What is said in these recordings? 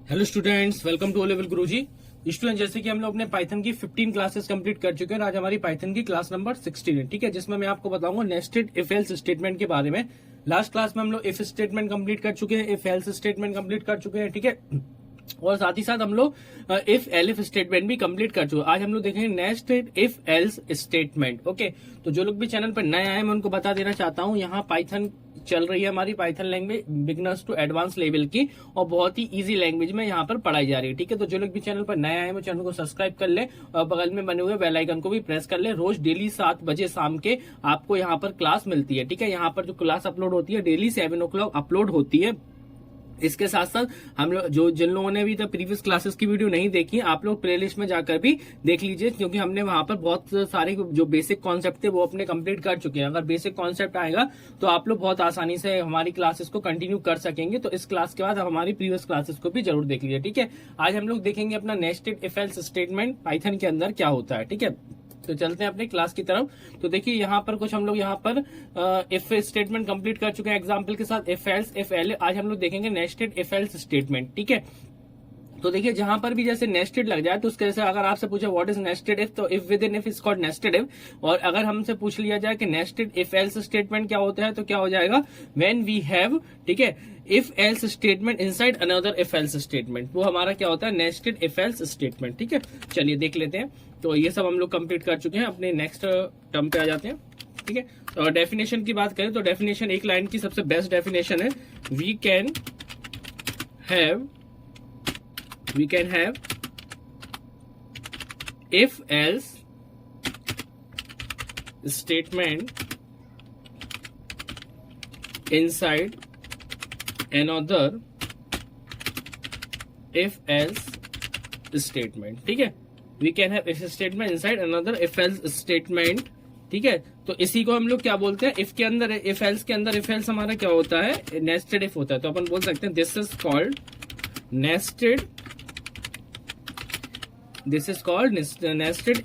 Hello students, welcome to O level Guruji. Student, जैसे कि हम लोग अपने पाइथन की 15 क्लासेस कंप्लीट कर चुके हैं और आज हमारी पाइथन की क्लास नंबर 16 है, ठीक है, जिसमें मैं आपको बताऊंगा नेस्टेड इफ एल्स स्टेटमेंट के बारे में। लास्ट क्लास में हम लोग इफ स्टेटमेंट कंप्लीट कर चुके हैं, इफ एल्स स्टेटमेंट कंप्लीट कर चुके हैं, ठीक है, और साथ ही साथ हम लोग इफ एलिफ स्टेटमेंट भी कंप्लीट कर चुके हैं। आज हम लोग देखेंगे nested if else statement. Okay, तो जो लोग भी चैनल पर नए आए मैं उनको बता देना चाहता हूँ, यहाँ पाइथन चल रही है हमारी Python language beginners to advance level की, और बहुत ही इजी लैंग्वेज में यहाँ पर पढ़ाई जा रही है, ठीक है। तो जो लोग भी चैनल पर नए आए वो चैनल को सब्सक्राइब कर ले और बगल में बने हुए बेल आइकन को भी प्रेस कर ले। रोज डेली 7 बजे शाम के आपको यहाँ पर क्लास मिलती है, ठीक है। यहाँ पर जो क्लास अपलोड होती है डेली 7 o'clock अपलोड होती है। इसके साथ साथ हम लोग जिन लोगों ने अभी तक प्रीवियस क्लासेस की वीडियो नहीं देखी, आप लोग प्लेलिस्ट में जाकर भी देख लीजिए, क्योंकि हमने वहां पर बहुत सारे जो बेसिक कॉन्सेप्ट थे वो अपने कंप्लीट कर चुके हैं। अगर बेसिक कॉन्सेप्ट आएगा तो आप लोग बहुत आसानी से हमारी क्लासेस को कंटिन्यू कर सकेंगे। तो इस क्लास के बाद आप हमारी प्रीवियस क्लासेस को भी जरूर देख लीजिए, ठीक है। आज हम लोग देखेंगे अपना nested if else statement Python के अंदर क्या होता है, ठीक है। तो चलते हैं अपने क्लास की तरफ। तो देखिए यहाँ पर कुछ हम लोग यहाँ पर इफ स्टेटमेंट कंप्लीट कर चुके हैं एग्जांपल के साथ, इफ एल्स इफ एल। आज हम लोग देखेंगे नेस्टेड इफ एल्स स्टेटमेंट, ठीक है। तो देखिए जहां पर भी जैसे नेस्टेड लग जाए तो उसके जैसे अगर आपसे पूछे व्हाट इज नेस्टेड इफ, तो if with in if is called nested if. और अगर हमसे पूछ लिया जाए कि नेस्टेड इफ एल्स स्टेटमेंट क्या होता है, तो क्या हो जाएगा, व्हेन वी हैव, ठीक है, if else statement inside another if else statement, वो हमारा क्या होता है, नेस्टेड इफ एल्स स्टेटमेंट, ठीक है। चलिए देख लेते हैं। तो ये सब हम लोग कंप्लीट कर चुके हैं, अपने नेक्स्ट टर्म पे आ जाते हैं, ठीक है। और डेफिनेशन की बात करें तो डेफिनेशन एक लाइन की सबसे बेस्ट डेफिनेशन है, we can have if else statement inside another if else statement, ठीक है। we can have if statement inside another if else statement, ठीक है। तो इसी को हम लोग क्या बोलते हैं, इफ के अंदर इफ एल्स के अंदर इफ एल्स हमारा क्या होता है, नेस्टेड इफ होता है। तो अपन बोल सकते हैं this is called nested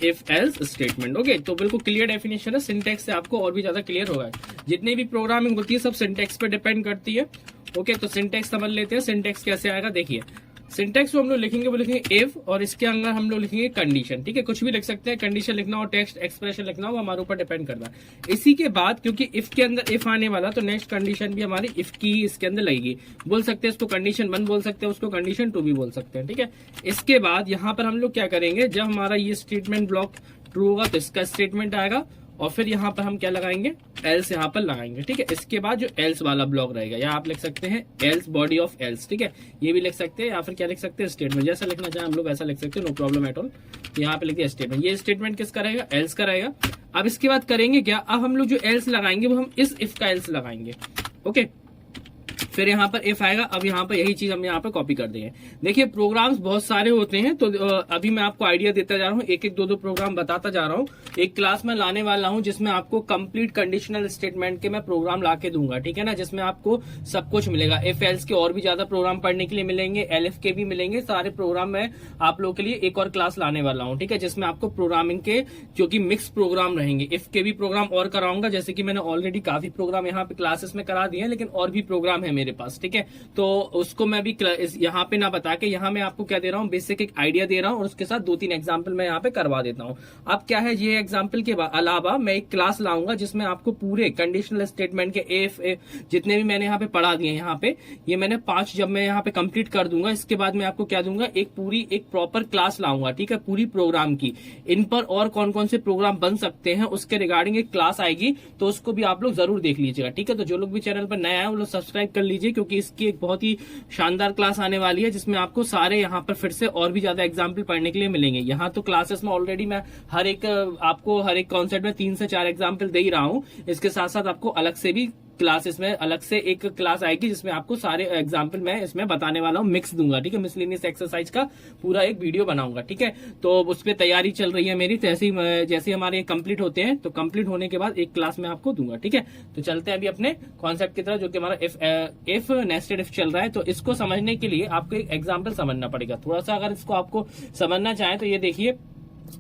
if else statement. Okay, तो बिल्कुल क्लियर डेफिनेशन है, सिंटेक्स से आपको और भी ज्यादा क्लियर होगा। जितनी भी प्रोग्रामिंग होती है सब सिंटेक्स पे डिपेंड करती है। ओके, तो सिंटेक्स समझ लेते हैं। सिंटेक्स कैसे आएगा, देखिए सिंटेक्स को हम लोग लिखेंगे, वो लिखेंगे इफ, और इसके अंदर हम लोग लिखेंगे कंडीशन, ठीक है। कुछ भी लिख सकते हैं, कंडीशन लिखना हो, टेक्स्ट एक्सप्रेशन लिखना हो, हमारे ऊपर डिपेंड करता है। इसी के बाद क्योंकि इफ के अंदर इफ आने वाला, तो नेक्स्ट कंडीशन भी हमारी इफ की इसके अंदर लगेगी। बोल सकते हैं इसको कंडीशन 1 बोल सकते हैं, उसको कंडीशन 2 भी बोल सकते हैं, ठीक है। इसके बाद यहाँ पर हम लोग क्या करेंगे, जब हमारा ये स्टेटमेंट ब्लॉक ट्रू होगा तो इसका स्टेटमेंट आएगा, और फिर यहाँ पर हम क्या लगाएंगे, एल्स यहाँ पर लगाएंगे, ठीक है। इसके बाद जो एल्स वाला ब्लॉक रहेगा, या आप लिख सकते हैं एल्स बॉडी ऑफ एल्स, ठीक है, ये भी लिख सकते हैं, या फिर क्या लिख सकते हैं, स्टेटमेंट। जैसा लिखना चाहे हम लोग वैसा लिख सकते हैं, नो प्रॉब्लम एट ऑल। यहाँ पे लिख दिया स्टेटमेंट। ये स्टेटमेंट किसका रहेगा, एल्स का रहेगा। अब इसके बाद करेंगे क्या, अब हम लोग जो एल्स लगाएंगे वो हम इस इफ का एल्स लगाएंगे, ओके। फिर यहाँ पर इफ आएगा, अब यहाँ पर यही चीज हम यहाँ पर कॉपी कर देंगे। देखिए प्रोग्राम्स बहुत सारे होते हैं, तो अभी मैं आपको आइडिया देता जा रहा हूँ, एक एक 2 प्रोग्राम बताता जा रहा हूँ। एक क्लास में लाने वाला हूँ जिसमें आपको कंप्लीट कंडीशनल स्टेटमेंट के मैं प्रोग्राम ला के दूंगा, ठीक है ना, जिसमें आपको सब कुछ मिलेगा। इफ एल्स के और भी ज्यादा प्रोग्राम पढ़ने के लिए मिलेंगे, एलिफ के भी मिलेंगे, सारे प्रोग्राम मैं आप लोगों के लिए एक और क्लास लाने वाला हूँ, ठीक है, जिसमें आपको प्रोग्रामिंग के जो कि मिक्स प्रोग्राम रहेंगे, इफ के भी प्रोग्राम और कराऊंगा, जैसे कि मैंने ऑलरेडी काफी प्रोग्राम यहाँ पे क्लासेस में करा दिए हैं, लेकिन और भी प्रोग्राम है मेरे पास, ठीक है। तो उसको मैं भी यहाँ पे ना बता के, यहाँ मैं आपको क्या दे रहा हूँ, बेसिक एक आइडिया दे रहा हूँ, और उसके साथ 2-3 एग्जाम्पल मैं यहाँ पे करवा देता हूँ। अब क्या है, ये एग्जाम्पल के अलावा मैं एक क्लास लाऊंगा जिसमें आपको पूरे कंडीशनल स्टेटमेंट के इफ जितने भी मैंने यहाँ पे पढ़ा दिए, यहाँ पे ये मैंने 5 जब मैं यहाँ पे कंप्लीट कर दूंगा, इसके बाद मैं आपको क्या दूंगा, एक प्रॉपर क्लास लाऊंगा, ठीक है, पूरी प्रोग्राम की। इन पर और कौन कौन से प्रोग्राम बन सकते हैं उसके रिगार्डिंग एक क्लास आएगी, तो उसको भी आप लोग जरूर देख लीजिएगा, ठीक है। तो जो लोग भी चैनल पर नए आए वो लोग सब्सक्राइब कर लीजिए, क्योंकि इसकी एक बहुत ही शानदार क्लास आने वाली है, जिसमें आपको सारे यहाँ पर फिर से और भी ज्यादा एग्जाम्पल पढ़ने के लिए मिलेंगे। यहाँ तो क्लासेस में ऑलरेडी मैं आपको हर एक कॉन्सेप्ट में 3 से 4 एग्जाम्पल दे ही रहा हूँ। इसके साथ साथ आपको अलग से भी क्लासेस में अलग से एक क्लास आएगी जिसमें आपको सारे एग्जाम्पल मैं इसमें बताने वाला हूँ, मिक्स दूंगा, ठीक है। मिसलेनियस एक्सरसाइज का पूरा एक वीडियो बनाऊंगा, ठीक है। तो उस पर तैयारी चल रही है मेरी, जैसे हमारे कंप्लीट होते हैं तो कंप्लीट होने के बाद एक क्लास में आपको दूंगा, ठीक है। तो चलते हैं अभी अपने कॉन्सेप्ट की तरफ, जो कि हमारा इफ नेस्टेड इफ चल रहा है। तो इसको समझने के लिए आपको एक एग्जाम्पल समझना पड़ेगा थोड़ा सा। अगर इसको आपको समझना चाहें तो ये देखिए,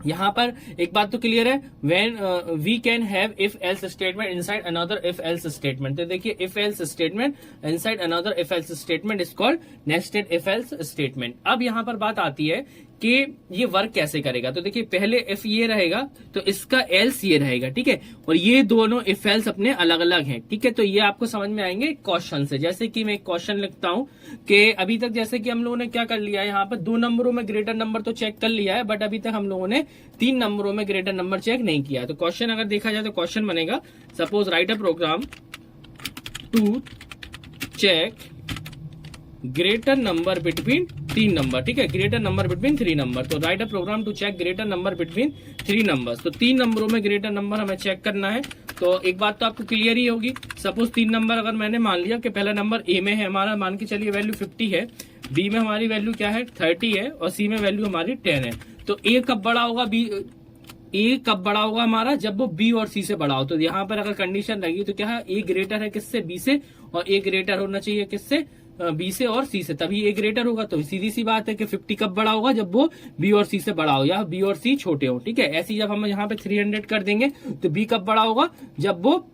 यहाँ पर एक बात तो क्लियर है, when we can have if else statement inside another if else statement. तो देखिए if else statement inside another if else statement is called nested if else statement. अब यहाँ पर बात आती है कि ये वर्क कैसे करेगा। तो देखिए पहले इफ ये रहेगा तो इसका एल्स ये रहेगा, ठीक है, और ये दोनों इफ एल्स अपने अलग अलग हैं, ठीक है। तो ये आपको समझ में आएंगे क्वेश्चन से। जैसे कि मैं एक क्वेश्चन लिखता हूं कि अभी तक जैसे कि हम लोगों ने क्या कर लिया है, यहाँ पर 2 नंबरों में ग्रेटर नंबर तो चेक कर लिया है, बट अभी तक हम लोगों ने 3 नंबरों में ग्रेटर नंबर चेक नहीं किया है। तो क्वेश्चन अगर देखा जाए तो क्वेश्चन बनेगा, suppose write a program to check greater number between 3 number, ठीक है, ग्रेटर नंबर बिटवीन 3 नंबर। तो write a program to check greater number between 3 numbers. तो 3 नंबरों में ग्रेटर नंबर हमें चेक करना है। तो एक बात तो आपको क्लियर ही होगी, सपोज 3 नंबर अगर मैंने मान लिया कि पहला नंबर ए में है हमारा, मान के चलिए वैल्यू 50 है, बी में हमारी वैल्यू क्या है 30 है, और सी में वैल्यू हमारी 10 है। तो ए कब बड़ा होगा, ए कब बड़ा होगा हमारा, जब वो बी और सी से बड़ा हो। तो यहाँ पर अगर कंडीशन लगी तो क्या है, ए ग्रेटर है किससे, बी से, और ए ग्रेटर होना चाहिए किससे, बी से और सी से, तभी ए ग्रेटर होगा। तो सीधी सी बात है कि 50 कब बड़ा होगा, जब वो बी और सी से बड़ा हो या बी और सी छोटे हो, ठीक है। ऐसी जब हम यहाँ पे 300 कर देंगे तो बी कब बड़ा होगा, जब वो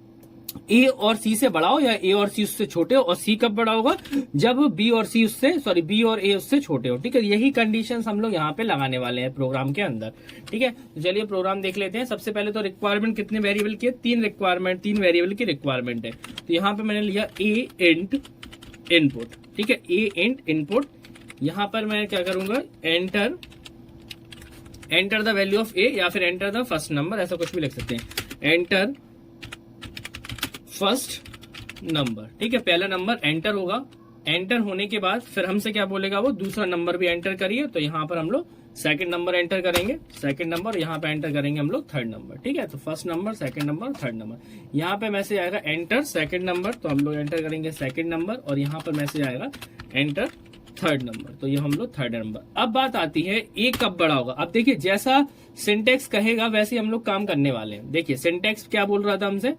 ए और सी से बड़ा हो, या ए और सी उससे छोटे हो, और सी कब बड़ा होगा, जब बी और सी उससे, सॉरी बी और ए उससे छोटे हो, ठीक है। यही कंडीशंस हम लोग यहाँ पे लगाने वाले हैं प्रोग्राम के अंदर, ठीक है। तो चलिए प्रोग्राम देख लेते हैं। सबसे पहले तो रिक्वायरमेंट कितने वेरिएबल की है, 3 वेरिएबल की रिक्वायरमेंट है। तो यहाँ पे मैंने लिया ए इंट इनपुट, ठीक है, ए इंट इनपुट। यहां पर मैं क्या करूंगा, एंटर द वैल्यू ऑफ ए, या फिर एंटर द फर्स्ट नंबर, ऐसा कुछ भी लिख सकते हैं, एंटर फर्स्ट नंबर, ठीक है। पहला नंबर एंटर होगा, एंटर होने के बाद फिर हमसे क्या बोलेगा वो, दूसरा नंबर भी एंटर करिए। तो यहाँ पर हम लोग सेकंड नंबर एंटर करेंगे, सेकंड नंबर, यहाँ पे एंटर करेंगे हम लोग थर्ड नंबर, ठीक है। तो first number, second number, third number. यहाँ पे मैसेज आएगा एंटर सेकंड नंबर, तो हम लोग एंटर करेंगे सेकंड नंबर, और यहाँ पर मैसेज आएगा एंटर थर्ड नंबर, तो ये हम लोग थर्ड नंबर। अब बात आती है ए कब बड़ा होगा। अब देखिए जैसा सिंटेक्स कहेगा वैसे हम लोग काम करने वाले हैं। देखिए सिंटेक्स क्या बोल रहा था हमसे,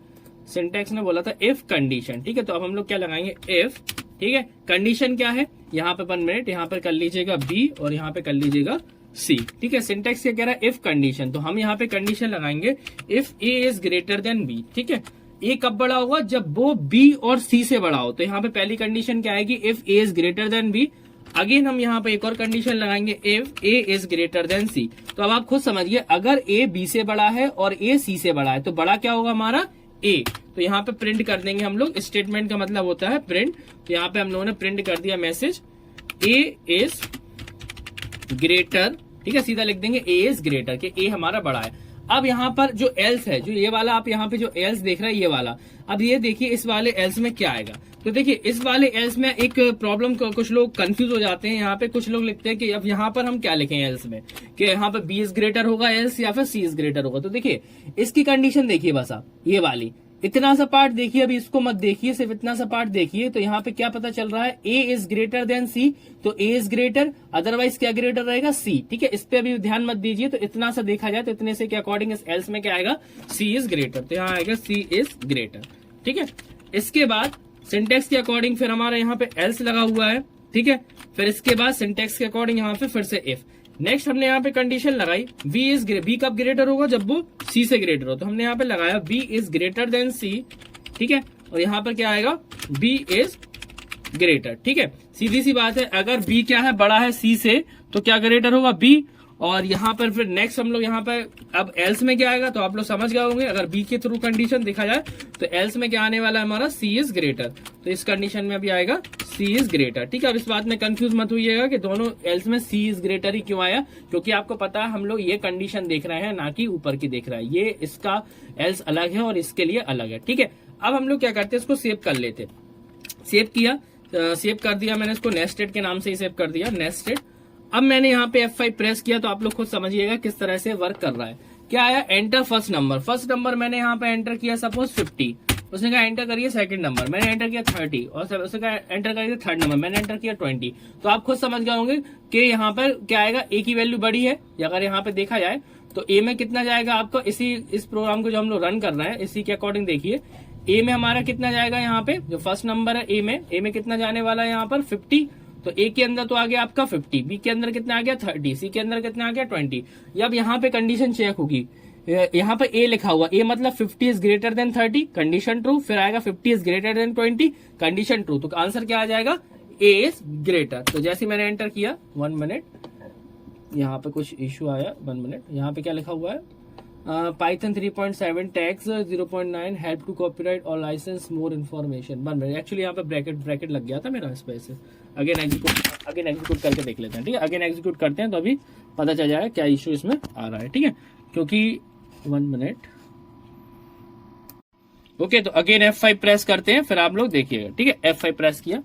सिंटेक्स ने बोला था इफ कंडीशन, ठीक है। तो अब हम लोग क्या लगाएंगे, इफ, ठीक है। कंडीशन क्या है, यहाँ पे 1 मिनट, यहाँ पे कर लीजिएगा बी और यहाँ पे कर लीजिएगा सी, ठीक है। सिंटेक्स क्या कह रहा है, इफ कंडीशन, तो हम यहाँ पे कंडीशन लगाएंगे if A is greater than B, ठीक है। ए कब बड़ा होगा, जब वो बी और सी से बड़ा हो। तो यहाँ पे पहली कंडीशन क्या आएगी, if A is greater than B. Again हम यहाँ पे एक और कंडीशन लगाएंगे, if A is greater than C. तो अब आप खुद समझिए, अगर ए बी से बड़ा है और ए सी से बड़ा है तो बड़ा क्या होगा हमारा, ए। तो यहाँ पे प्रिंट कर देंगे हम लोग, स्टेटमेंट का मतलब होता है प्रिंट। तो यहाँ पे हम लोगों ने प्रिंट कर दिया मैसेज ए इज ग्रेटर, ठीक है, सीधा लिख देंगे ए इज ग्रेटर, कि ए हमारा बड़ा है। अब यहाँ पर जो एल्स है, जो ये वाला आप यहाँ पे जो एल्स देख रहे हैं ये वाला, अब ये देखिए इस वाले एल्स में क्या आएगा। तो देखिए इस वाले एल्स में एक प्रॉब्लम, कुछ लोग कंफ्यूज हो जाते हैं। यहाँ पे कुछ लोग लिखते हैं कि अब यहाँ पर हम क्या लिखें एल्स में, कि यहाँ पे बी इज ग्रेटर होगा एल्स, या फिर सी इज ग्रेटर होगा। तो देखिए इसकी कंडीशन देखिए बस आप, ये वाली इतना सा पार्ट देखिए, अभी इसको मत देखिए, सिर्फ इतना सा पार्ट देखिए। तो यहाँ पे क्या पता चल रहा है, ए इज ग्रेटर देन सी, तो ए इज ग्रेटर, अदरवाइज क्या ग्रेटर रहेगा, सी, ठीक है। इस पे अभी ध्यान मत दीजिए। तो इतना सा देखा जाए तो इतने से के अकॉर्डिंग इस एल्स में क्या आएगा, सी इज ग्रेटर, तो यहाँ आएगा सी इज ग्रेटर, ठीक है। इसके बाद सिंटेक्स के अकॉर्डिंग फिर हमारा यहाँ पे एल्स लगा हुआ है, ठीक है। फिर इसके बाद सिंटेक्स के अकॉर्डिंग यहाँ पे फिर से इफ। नेक्स्ट हमने यहाँ पे कंडीशन लगाई, बी कब ग्रेटर होगा, जब वो सी से ग्रेटर हो। तो हमने यहाँ पे लगाया बी इज ग्रेटर देन सी, ठीक है। और यहाँ पर क्या आएगा, बी इज ग्रेटर, ठीक है। सीधी सी बात है, अगर बी क्या है, बड़ा है सी से, तो क्या ग्रेटर होगा, बी। और यहाँ पर फिर नेक्स्ट हम लोग यहाँ पे अब एल्स में क्या आएगा, तो आप लोग समझ गए होंगे। अगर बी के थ्रू कंडीशन देखा जाए तो एल्स में क्या आने वाला है हमारा, सी इज ग्रेटर। तो इस कंडीशन में अभी आएगा सी इज ग्रेटर, ठीक है। अब इस बात में कंफ्यूज मत होइएगा कि दोनों एल्स में सी इज ग्रेटर ही क्यों आया, क्योंकि आपको पता है हम लोग ये कंडीशन देख रहे हैं, ना कि ऊपर की देख रहे हैं। ये इसका एल्स अलग है और इसके लिए अलग है, ठीक है। अब हम लोग क्या करते हैं, इसको सेव कर लेते। सेव किया, सेव कर दिया मैंने इसको, नेस्टेड के नाम से ही सेव कर दिया, नेस्टेड। अब मैंने यहाँ पे F5 प्रेस किया, तो आप लोग खुद समझिएगा किस तरह से वर्क कर रहा है। क्या आया, enter first number. First number मैंने यहाँ पे एंटर किया सपोज 50, उसने कहा एंटर करिए सेकंड नंबर, मैंने एंटर किया 30, और उसने कहा एंटर करिए थर्ड नंबर, मैंने एंटर किया 20। तो आप खुद समझ गए होंगे कि यहाँ पर क्या आएगा, ए की वैल्यू बड़ी है। अगर यहाँ पे देखा जाए तो ए में कितना जाएगा आपको, इस प्रोग्राम को जो हम लोग रन कर रहे हैं इसी के अकॉर्डिंग देखिए, ए में हमारा कितना जाएगा, यहाँ पे जो फर्स्ट नंबर है ए में कितना जाने वाला है यहाँ पर 50। तो ए के अंदर तो आ गया आपका 50, बी के अंदर कितना आ गया 30, सी के अंदर कितना आ गया 20। अब यहाँ पे कंडीशन चेक होगी, यहाँ पे ए लिखा हुआ, ए मतलब 50 is greater then 30, condition true, फिर आएगा 50 is greater than 20, condition true. तो आंसर क्या आ जाएगा, ए इज ग्रेटर। तो जैसे मैंने एंटर किया, 1 मिनट, यहाँ पे कुछ इश्यू आया, 1 मिनट, यहाँ पे क्या लिखा हुआ है, Python 3.7 tags 0.9 help to copyright और licence more information. 1 minute, actually यहाँ पे ब्रैकेट लग गया था मेरा इस वजह से। अगेन एग्जीक्यूट करके देख लेते हैं, ठीक है। अगेन एग्जीक्यूट करते हैं तो अभी पता चल जाएगा क्या इश्यू इसमें आ रहा है, ठीक है। क्योंकि 1 मिनट, ओके। तो अगेन F5 प्रेस करते हैं, फिर आप लोग देखिएगा, ठीक है। F5 प्रेस किया,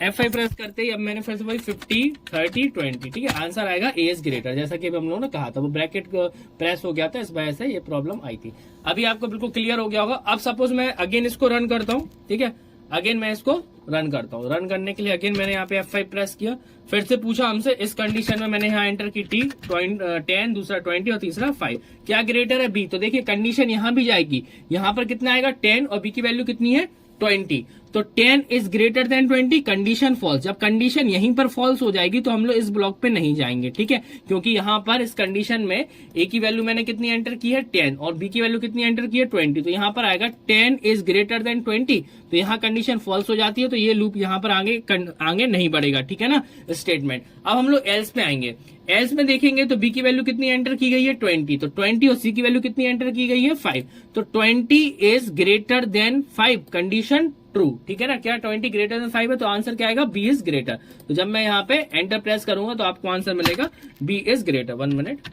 F5 प्रेस करते ही अब मैंने फिर से वही 50, 30, 20, ठीक है। आंसर आएगा ए इज ग्रेटर, जैसा कि हम लोगों ने कहा था, वो ब्रैकेट प्रेस हो गया था, इस वजह से ये प्रॉब्लम आई थी। अभी आपको बिल्कुल क्लियर हो गया होगा। अब सपोज मैं अगेन इसको रन करता हूँ, ठीक है। अगेन मैं इसको रन करता हूँ। रन करने के लिए अगेन मैंने यहाँ पे F5 प्रेस किया, फिर से पूछा हमसे इस कंडीशन में, मैंने यहाँ एंटर की 10, दूसरा 20 और तीसरा 5, क्या ग्रेटर है बी। तो देखिए कंडीशन यहाँ भी जाएगी, यहाँ पर कितना आएगा 10 और बी की वैल्यू कितनी है 20। तो 10 is greater than 20, condition false. जब कंडीशन यहीं पर फॉल्स हो जाएगी तो हम लोग इस ब्लॉक पे नहीं जाएंगे, ठीक है। क्योंकि यहाँ पर इस कंडीशन में ए की वैल्यू मैंने कितनी एंटर की है 10 और बी की वैल्यू कितनी एंटर की है 20। तो यहाँ पर आएगा 10 इज ग्रेटर देन 20, तो यहाँ कंडीशन फॉल्स हो जाती है, तो ये लूप यहाँ पर आगे नहीं बढ़ेगा, ठीक है ना, स्टेटमेंट। अब हम लोग एल्स पे आएंगे। एल्स में देखेंगे तो बी की वैल्यू कितनी एंटर की गई है 20, तो 20 और सी की वैल्यू कितनी एंटर की गई है 5, तो 20 is greater then 5, condition true, ठीक है ना। क्या 20 ग्रेटर देन 5 है, तो आंसर क्या आएगा, बी इज ग्रेटर। तो जब मैं यहाँ पे एंटर प्रेस करूंगा तो आपको आंसर मिलेगा B is greater. 1 minute,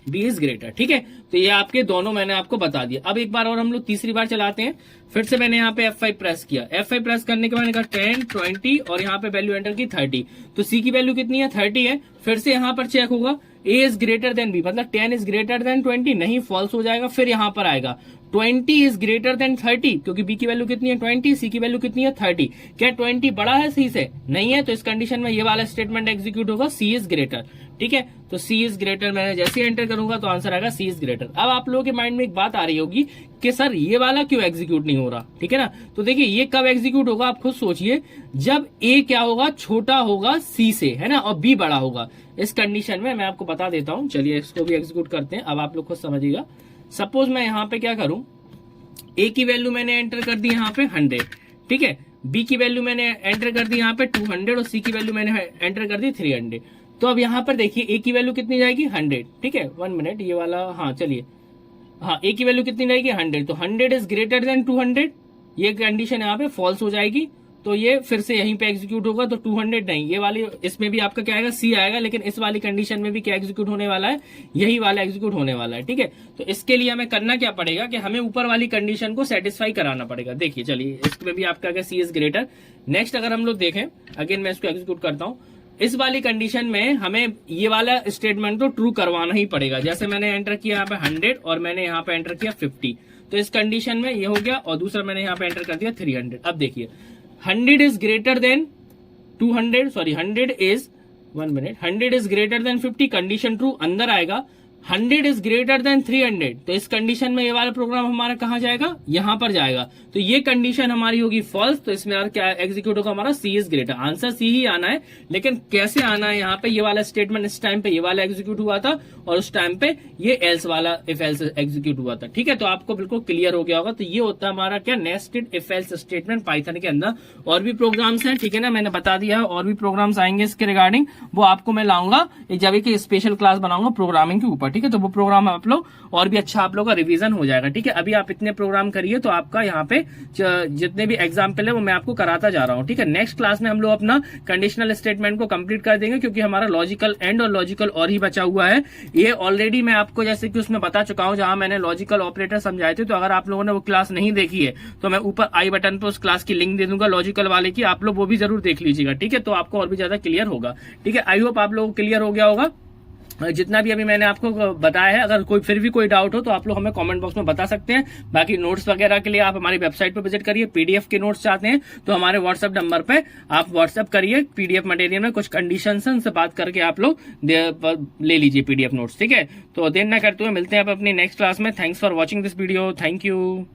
B is greater, ठीक है। तो ये आपके दोनों मैंने आपको बता दिया। अब एक बार और हम लोग तीसरी बार चलाते हैं। फिर से मैंने यहाँ पे F5 प्रेस किया, F5 प्रेस करने के बाद मैंने कहा 10, 20 और यहाँ पे वैल्यू एंटर की 30। तो सी की वैल्यू कितनी है 30 है। फिर से यहाँ पर चेक होगा, ए इज ग्रेटर देन बी, मतलब 10 इज ग्रेटर देन 20, नहीं फॉल्स हो जाएगा। फिर यहाँ पर आएगा 20 इज ग्रेटर देन 30, क्योंकि बी की वैल्यू कितनी है 20, सी की वैल्यू कितनी है 30। क्या 20 बड़ा है सी से, नहीं है, तो इस कंडीशन में ये वाला स्टेटमेंट एग्जीक्यूट होगा, सी इज ग्रेटर, ठीक है। तो सी इज ग्रेटर मैंने जैसे एंटर करूंगा तो आंसर आएगा सी इज ग्रेटर। अब आप लोगों के माइंड में एक बात आ रही होगी कि सर ये वाला क्यों एग्जीक्यूट नहीं हो रहा, ठीक है ना। तो देखिए ये कब एग्जीक्यूट होगा आप खुद सोचिए, जब ए क्या होगा, छोटा होगा सी से, है ना, और बी बड़ा होगा। इस कंडीशन में मैं आपको बता देता हूं, चलिए इसको भी एग्जीक्यूट करते हैं। अब आप लोग खुद समझिएगा। सपोज मैं यहाँ पे क्या करूं, ए की वैल्यू मैंने एंटर कर दी यहाँ पे 100, ठीक है। बी की वैल्यू मैंने एंटर कर दी यहाँ पे 200 और सी की वैल्यू मैंने एंटर कर दी 300। तो अब यहाँ पर देखिए ए की वैल्यू कितनी जाएगी 100, ठीक है। 1 मिनट, ये वाला, हाँ चलिए, हाँ ए की वैल्यू कितनी जाएगी 100, तो 100 इज ग्रेटर देन 200, ये कंडीशन यहाँ पे फॉल्स हो जाएगी। तो ये फिर से यहीं पे एग्जीक्यूट होगा, तो 200 नहीं, ये वाली, इसमें भी आपका क्या आएगा सी आएगा, लेकिन इस वाली कंडीशन में भी क्या एग्जीक्यूट होने वाला है, यही वाला एग्जीक्यूट होने वाला है, ठीक है। तो इसके लिए हमें करना क्या पड़ेगा कि हमें ऊपर वाली कंडीशन को सेटिस्फाई कराना पड़ेगा। देखिए चलिए, इसमें भी आपका क्या सी इज ग्रेटर। नेक्स्ट अगर हम लोग देखें, अगेन मैं इसको एग्जीक्यूट करता हूँ, इस वाली कंडीशन में हमें ये वाला स्टेटमेंट तो ट्रू करवाना ही पड़ेगा। जैसे मैंने एंटर किया यहाँ पे 100 और मैंने यहाँ पे एंटर किया 50, तो इस कंडीशन में ये हो गया, और दूसरा मैंने यहाँ पे एंटर कर दिया 300। अब देखिए 100 is greater then 200, sorry 100 is 1 minute, 100 is greater then 50, condition true, अंदर आएगा 100 इज ग्रेटर देन 300। तो इस कंडीशन में ये वाला प्रोग्राम हमारा कहां जाएगा, यहां पर जाएगा। तो ये कंडीशन हमारी होगी फॉल्स, तो इसमें यार क्या एग्जीक्यूट होगा हमारा सी इज ग्रेटर। आंसर सी ही आना है, लेकिन कैसे आना है, यहाँ पे ये वाला स्टेटमेंट इस टाइम पे ये वाला एग्जीक्यूट हुआ था और उस टाइम पे ये एल्स वाला इफ एल्स एग्जीक्यूट हुआ था, ठीक है। तो आपको बिल्कुल क्लियर हो गया होगा। तो ये होता है हमारा क्या, nested if else statement Python के अंदर। और भी प्रोग्राम्स हैं, ठीक है ना, मैंने बता दिया है, और भी प्रोग्राम्स आएंगे इसके रिगार्डिंग, वो आपको मैं लाऊंगा जब एक स्पेशल क्लास बनाऊंगा प्रोग्रामिंग के ऊपर, ठीक है। तो वो प्रोग्राम आप लोग और भी अच्छा आप लोग का रिवीजन हो जाएगा, ठीक है। अभी आप इतने प्रोग्राम करिए, तो आपका यहाँ पे जितने भी एग्जाम्पल है वो मैं आपको कराता जा रहा हूँ, ठीक है। नेक्स्ट क्लास में हम लोग अपना कंडीशनल स्टेटमेंट को कंप्लीट कर देंगे, क्योंकि हमारा लॉजिकल एंड और लॉजिकल और ही बचा हुआ है। ये ऑलरेडी मैं आपको जैसे कि उसमें बता चुका हूँ, जहां मैंने लॉजिकल ऑपरेटर समझाए थे। तो अगर आप लोगों ने वो क्लास नहीं देखी है तो मैं ऊपर आई बटन पर उस क्लास की लिंक दे दूंगा लॉजिकल वाले की, आप लोग वो भी जरूर देख लीजिएगा, ठीक है। तो आपको और भी ज्यादा क्लियर होगा, ठीक है। आई होप आप लोगों को क्लियर हो गया होगा जितना भी अभी मैंने आपको बताया है। अगर कोई फिर भी कोई डाउट हो तो आप लोग हमें कमेंट बॉक्स में बता सकते हैं। बाकी नोट्स वगैरह के लिए आप हमारी वेबसाइट पर विजिट करिए। पीडीएफ के नोट्स चाहते हैं तो हमारे व्हाट्सएप नंबर पे आप व्हाट्सएप करिए। पीडीएफ मटेरियल में कुछ कंडीशन से बात करके आप लोग ले लीजिए पीडीएफ नोट्स, ठीक है। तो देर न करते हुए मिलते हैं आप अपनी नेक्स्ट क्लास में। Thanks for watching this video, thank you.